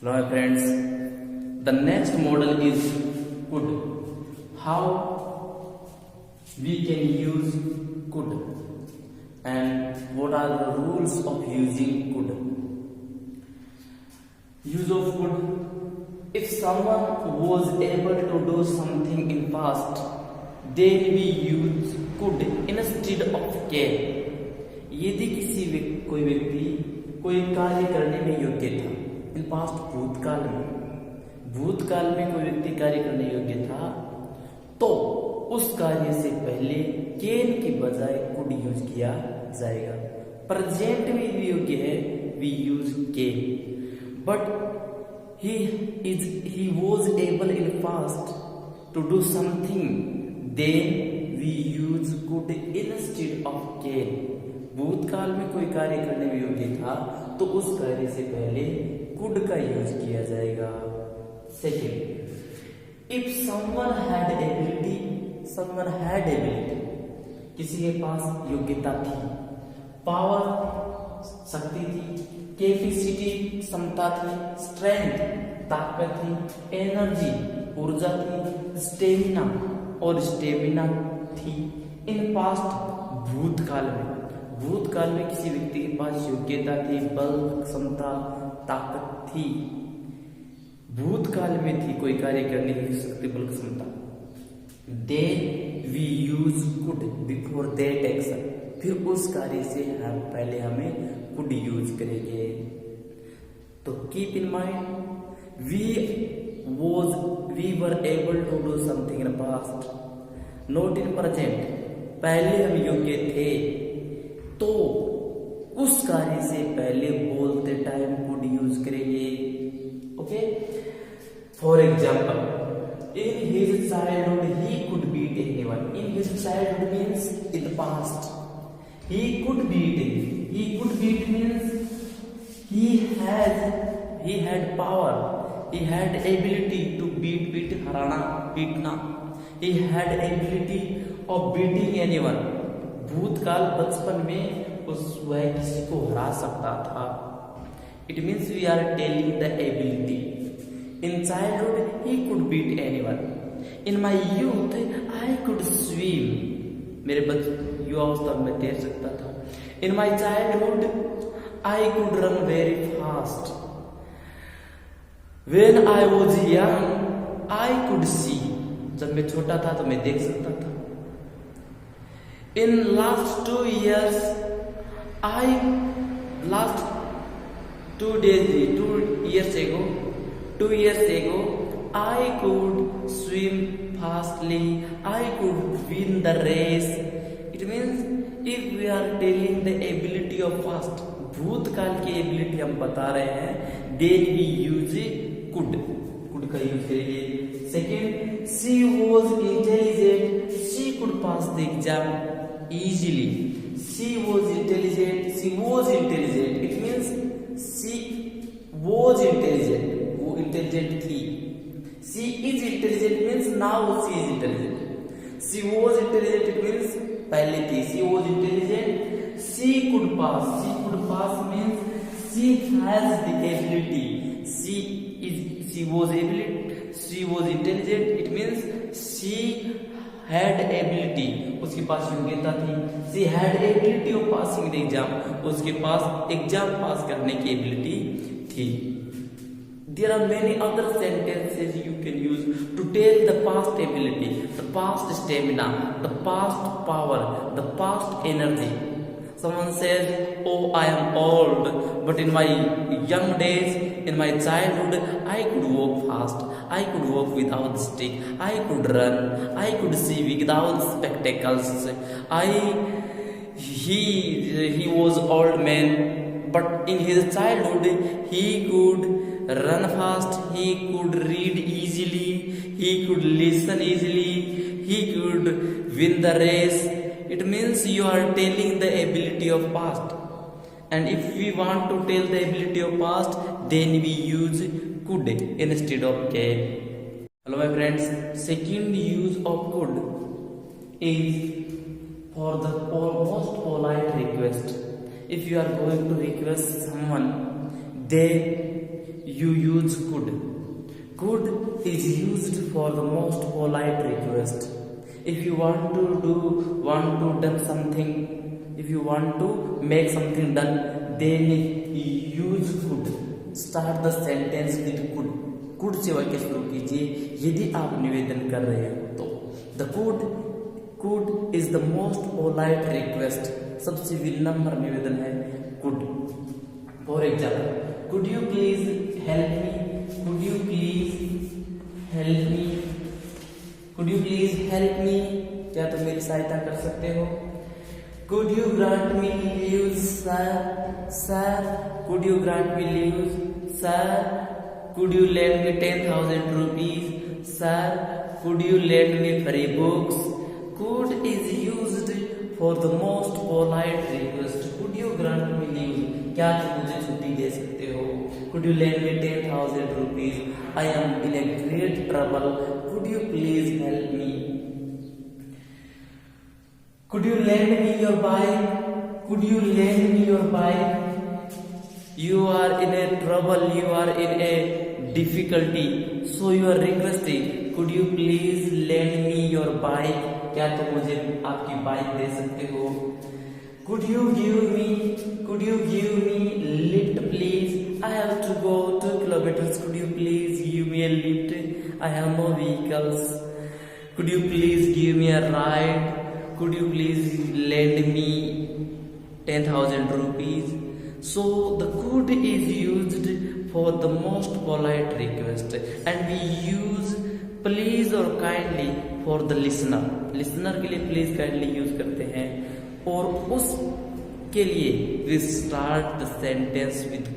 Hello my friends, the next model is could. How we can use could and what are the rules of using could. Use of could. If someone was able to do something in past, then we use could instead of can. यदि कोई व्यक्ति कोई कार्य करने में योग्य था in past भूतकाल में कोई व्यक्ति कार्य करने योग्य था तो उस कार्य से पहले कैन की बजाय कुड यूज किया जाएगा। प्रेजेंट में भी योग्य है we use can, but he was able in past to do something, then we use could instead of can. भूतकाल में कोई कार्य करने में योग्य था तो उस कार्य से पहले कुड का यूज किया जाएगा। Second, if someone had ability, किसी के पास योग्यता थी, पावर शक्ति थी, कैपेसिटी क्षमता थी, स्ट्रेंथ ताकत थी, एनर्जी ऊर्जा थी, स्टेमिना थी इन पास्ट भूतकाल में किसी व्यक्ति के पास योग्यता थी, बल क्षमता ताकत थी, भूतकाल में थी कोई कार्य करने की शक्ति बल क्षमता, then we use could before that action, फिर उस कार्य से पहले हमें कुड यूज करेंगे। तो keep in mind we were able to do something in past, not in present. पहले हम योग्य थे तो उस कार्य से पहले बोलते टाइम कुड यूज करेंगे। Okay, for example, in his childhood he could beat anyone. In his childhood means in the past, he could beat means he had power, he had ability to beat beatna, he had ability of beating anyone। भूतकाल बचपन में वह किसी को हरा सकता था। It means we are telling the ability. In childhood he could beat anyone. In my youth I could swim, मेरे युवावस्था में तैर सकता था। In my childhood I could run very fast. When I was young I could see, जब मैं छोटा था तो मैं देख सकता था। In last 2 years ago I could swim fastly, I could win the race। It means if we are telling the ability of past, भूतकाल की एबिलिटी हम बता रहे हैं, then we use could का यूज करेंगे। Second, she was intelligent, she could pass the exam easily। she was intelligent, it means she was intelligent, वो intelligent थी। she is intelligent means now she is intelligent। she was intelligent it means पहले थी। she was intelligent, she could pass means she has the ability। she was intelligent it means she had ability, उसके पास योग्यता थी। she had ability of passing the exam, उसके पास exam पास करने की ability थी। There are many other sentences you can use to tell the past ability, the past stamina, the past power, the past energy. Someone says, oh, I am old, but in my young days, in my childhood, I could walk fast, I could walk without stick, I could run, I could see without spectacles। He was old man, but in his childhood, he could run fast, he could read easily, he could listen easily, he could win the race। It means you are telling the ability of past, and if we want to tell the ability of past, then we use could instead of can। Hello my friends, second use of could is for the most polite request। If you are going to request someone, then you use could. Could is used for the most polite request. If you want to done something, if you want to make something done, then use could. Start the sentence with could. could से वाक्य शुरू कीजिए यदि आप निवेदन कर रहे हो तो. The could is the most polite request. सबसे विनम्र निवेदन है could. For example, could you please help me? Could you please help me? Could you please help me? क्या तुम मेरी सहायता कर सकते हो? Could you grant me leave, sir? Sir, could you grant me leave? Sir, could you lend me 10,000 rupees? Sir, could you lend me free books? Could is used for the most polite request. Could you grant me leave? क्या तुम मुझे छुट्टी दे सकते हो? Could you lend me 10,000 rupees? I am in a great trouble. Could you please help me? Could you lend me your bike? Could you lend me your bike? You are in a trouble. You are in a difficulty. So you are requesting. Could you please lend me your bike? क्या तुम मुझे आपकी bike दे सकते हो? Could you give me lift please? I have to go 2 kilometers. Could you please give me a lift? I have no vehicles. Could you please give me a ride? Could you please lend me 10,000 rupees? So the could is used for the most polite request, and we use please or kindly for the listener. Listener के लिए please kindly use करते हैं और उस के लिए we start the sentence with